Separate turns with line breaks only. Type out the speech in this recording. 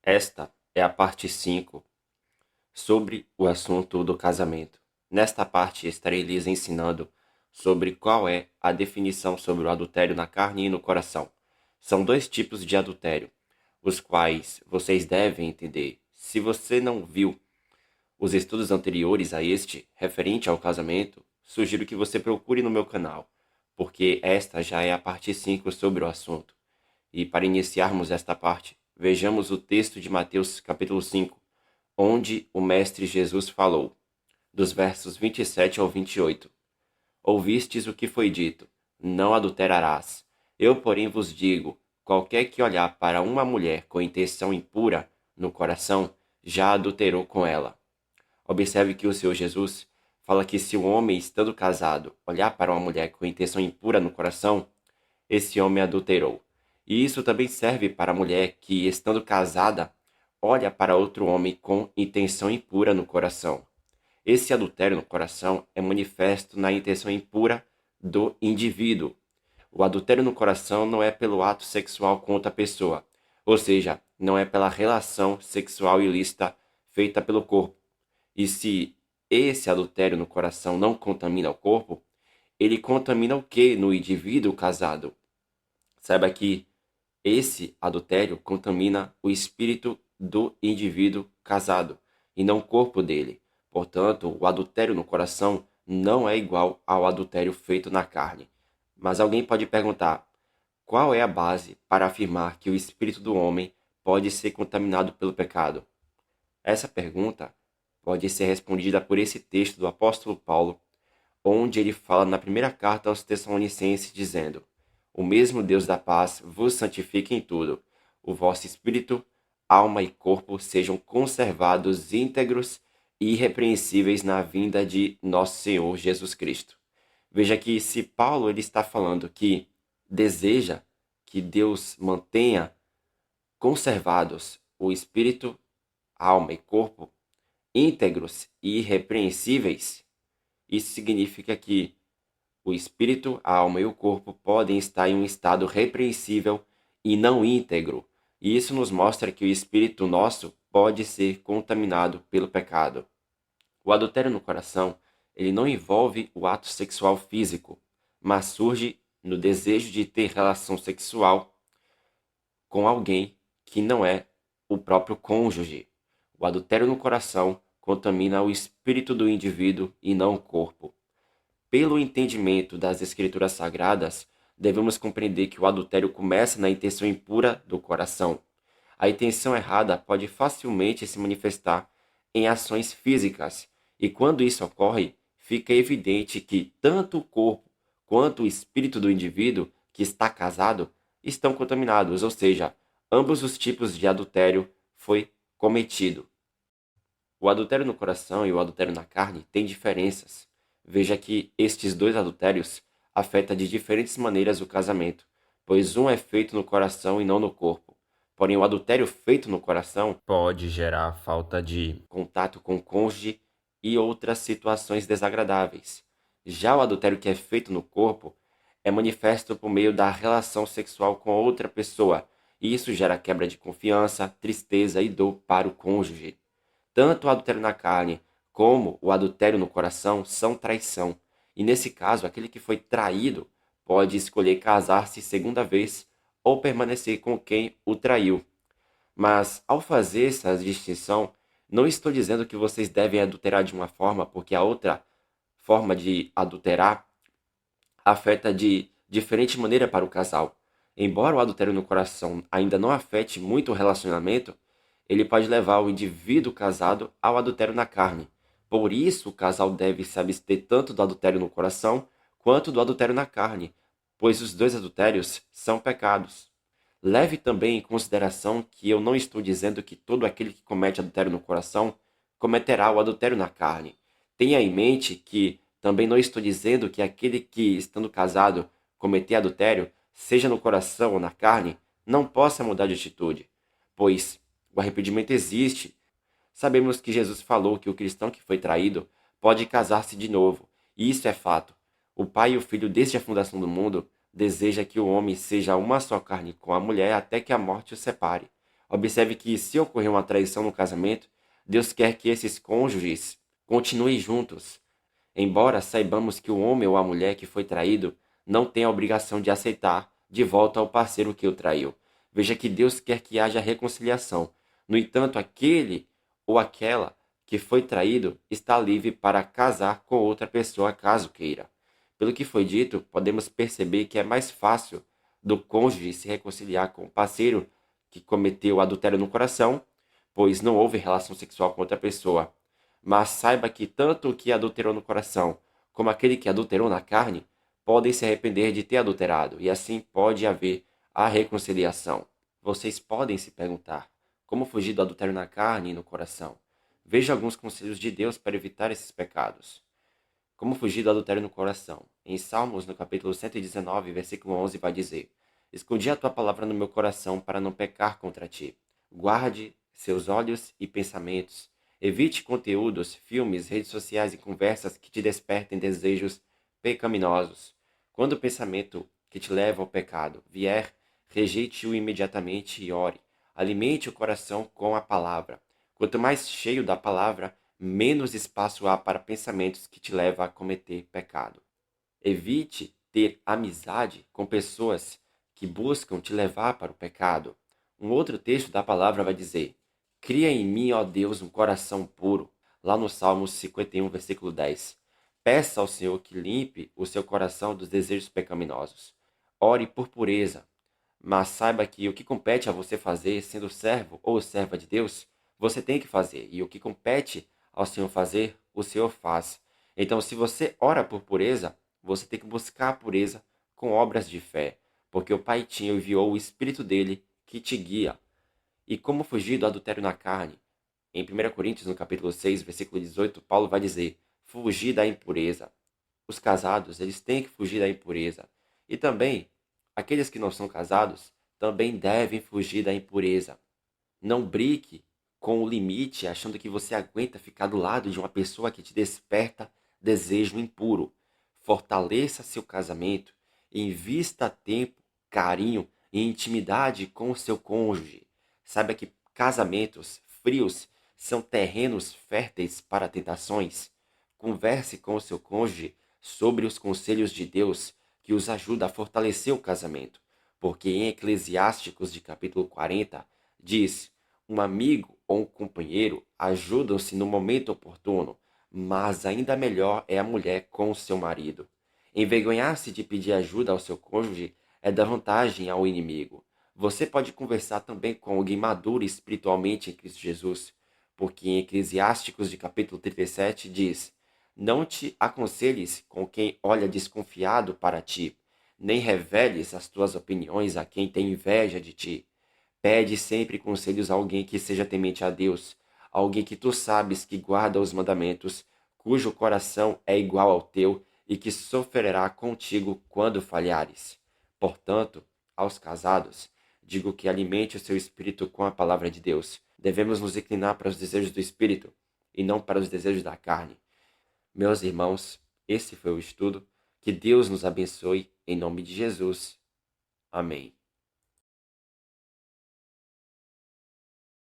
Esta é a parte 5 sobre o assunto do casamento. Nesta parte estarei lhes ensinando sobre qual é a definição sobre o adultério na carne e no coração. São dois tipos de adultério, os quais vocês devem entender. Se você não viu os estudos anteriores a este, referente ao casamento, sugiro que você procure no meu canal, porque esta já é a parte 5 sobre o assunto. E para iniciarmos esta parte, vejamos o texto de Mateus capítulo 5, onde o Mestre Jesus falou, dos versos 27 ao 28. Ouvistes o que foi dito, não adulterarás. Eu, porém, vos digo, qualquer que olhar para uma mulher com intenção impura no coração, já adulterou com ela. Observe que o Senhor Jesus fala que se o homem, estando casado, olhar para uma mulher com intenção impura no coração, esse homem adulterou. E isso também serve para a mulher que, estando casada, olha para outro homem com intenção impura no coração. Esse adultério no coração é manifesto na intenção impura do indivíduo. O adultério no coração não é pelo ato sexual com outra pessoa, ou seja, não é pela relação sexual ilícita feita pelo corpo. E se esse adultério no coração não contamina o corpo, ele contamina o que no indivíduo casado? Saiba que esse adultério contamina o espírito do indivíduo casado e não o corpo dele. Portanto, o adultério no coração não é igual ao adultério feito na carne. Mas alguém pode perguntar: qual é a base para afirmar que o espírito do homem pode ser contaminado pelo pecado? Essa pergunta pode ser respondida por esse texto do apóstolo Paulo, onde ele fala na primeira carta aos Tessalonicenses, dizendo: O mesmo Deus da paz vos santifique em tudo, o vosso espírito, alma e corpo sejam conservados íntegros e irrepreensíveis na vinda de nosso Senhor Jesus Cristo. Veja que se Paulo ele está falando que deseja que Deus mantenha conservados o espírito, alma e corpo íntegros e irrepreensíveis, isso significa que o espírito, a alma e o corpo podem estar em um estado repreensível e não íntegro. E isso nos mostra que o espírito nosso pode ser contaminado pelo pecado. O adultério no coração, ele não envolve o ato sexual físico, mas surge no desejo de ter relação sexual com alguém que não é o próprio cônjuge. O adultério no coração contamina o espírito do indivíduo e não o corpo. Pelo entendimento das Escrituras Sagradas, devemos compreender que o adultério começa na intenção impura do coração. A intenção errada pode facilmente se manifestar em ações físicas, e quando isso ocorre, fica evidente que tanto o corpo quanto o espírito do indivíduo que está casado estão contaminados, ou seja, ambos os tipos de adultério foi cometido. O adultério no coração e o adultério na carne têm diferenças. Veja que estes dois adultérios afetam de diferentes maneiras o casamento, pois um é feito no coração e não no corpo. Porém, o adultério feito no coração pode gerar falta de contato com o cônjuge e outras situações desagradáveis. Já o adultério que é feito no corpo é manifesto por meio da relação sexual com outra pessoa, e isso gera quebra de confiança, tristeza e dor para o cônjuge. Tanto o adultério na carne como o adultério no coração são traição. E nesse caso, aquele que foi traído pode escolher casar-se segunda vez ou permanecer com quem o traiu. Mas ao fazer essa distinção, não estou dizendo que vocês devem adulterar de uma forma, porque a outra forma de adulterar afeta de diferente maneira para o casal. Embora o adultério no coração ainda não afete muito o relacionamento, ele pode levar o indivíduo casado ao adultério na carne. Por isso, o casal deve se abster tanto do adultério no coração quanto do adultério na carne, pois os dois adultérios são pecados. Leve também em consideração que eu não estou dizendo que todo aquele que comete adultério no coração cometerá o adultério na carne. Tenha em mente que também não estou dizendo que aquele que, estando casado, cometer adultério, seja no coração ou na carne, não possa mudar de atitude, pois o arrependimento existe. Sabemos que Jesus falou que o cristão que foi traído pode casar-se de novo, e isso é fato. O Pai e o Filho, desde a fundação do mundo, deseja que o homem seja uma só carne com a mulher até que a morte o separe. Observe que se ocorrer uma traição no casamento, Deus quer que esses cônjuges continuem juntos. Embora saibamos que o homem ou a mulher que foi traído não tem a obrigação de aceitar de volta ao parceiro que o traiu. Veja que Deus quer que haja reconciliação. No entanto, aquele ou aquela que foi traído está livre para casar com outra pessoa caso queira. Pelo que foi dito, podemos perceber que é mais fácil do cônjuge se reconciliar com o parceiro que cometeu adultério no coração, pois não houve relação sexual com outra pessoa. Mas saiba que tanto o que adulterou no coração como aquele que adulterou na carne podem se arrepender de ter adulterado, e assim pode haver a reconciliação. Vocês podem se perguntar: como fugir do adultério na carne e no coração? Veja alguns conselhos de Deus para evitar esses pecados. Como fugir do adultério no coração? Em Salmos, no capítulo 119, versículo 11, vai dizer: Escondi a tua palavra no meu coração para não pecar contra ti. Guarde seus olhos e pensamentos. Evite conteúdos, filmes, redes sociais e conversas que te despertem desejos pecaminosos. Quando o pensamento que te leva ao pecado vier, rejeite-o imediatamente e ore. Alimente o coração com a palavra. Quanto mais cheio da palavra, menos espaço há para pensamentos que te levam a cometer pecado. Evite ter amizade com pessoas que buscam te levar para o pecado. Um outro texto da palavra vai dizer: Cria em mim, ó Deus, um coração puro. Lá no Salmo 51, versículo 10. Peça ao Senhor que limpe o seu coração dos desejos pecaminosos. Ore por pureza. Mas saiba que o que compete a você fazer, sendo servo ou serva de Deus, você tem que fazer. E o que compete ao Senhor fazer, o Senhor faz. Então, se você ora por pureza, você tem que buscar a pureza com obras de fé, porque o Pai te enviou o Espírito dele que te guia. E como fugir do adultério na carne? Em 1 Coríntios, no capítulo 6, versículo 18, Paulo vai dizer: fugir da impureza. Os casados, eles têm que fugir da impureza. E também, aqueles que não são casados, também devem fugir da impureza. Não brinque com o limite achando que você aguenta ficar do lado de uma pessoa que te desperta desejo impuro. Fortaleça seu casamento, invista tempo, carinho e intimidade com o seu cônjuge. Saiba que casamentos frios são terrenos férteis para tentações. Converse com o seu cônjuge sobre os conselhos de Deus que os ajuda a fortalecer o casamento, porque em Eclesiásticos de capítulo 40 diz: um amigo ou um companheiro ajudam-se no momento oportuno, mas ainda melhor é a mulher com o seu marido. Envergonhar-se de pedir ajuda ao seu cônjuge é dar vantagem ao inimigo. Você pode conversar também com alguém maduro espiritualmente em Cristo Jesus, porque em Eclesiásticos de capítulo 37 diz: Não te aconselhes com quem olha desconfiado para ti, nem reveles as tuas opiniões a quem tem inveja de ti. Pede sempre conselhos a alguém que seja temente a Deus, alguém que tu sabes que guarda os mandamentos, cujo coração é igual ao teu e que sofrerá contigo quando falhares. Portanto, aos casados, digo que alimente o seu espírito com a palavra de Deus. Devemos nos inclinar para os desejos do espírito e não para os desejos da carne. Meus irmãos, esse foi o estudo. Que Deus nos abençoe em nome de Jesus. Amém.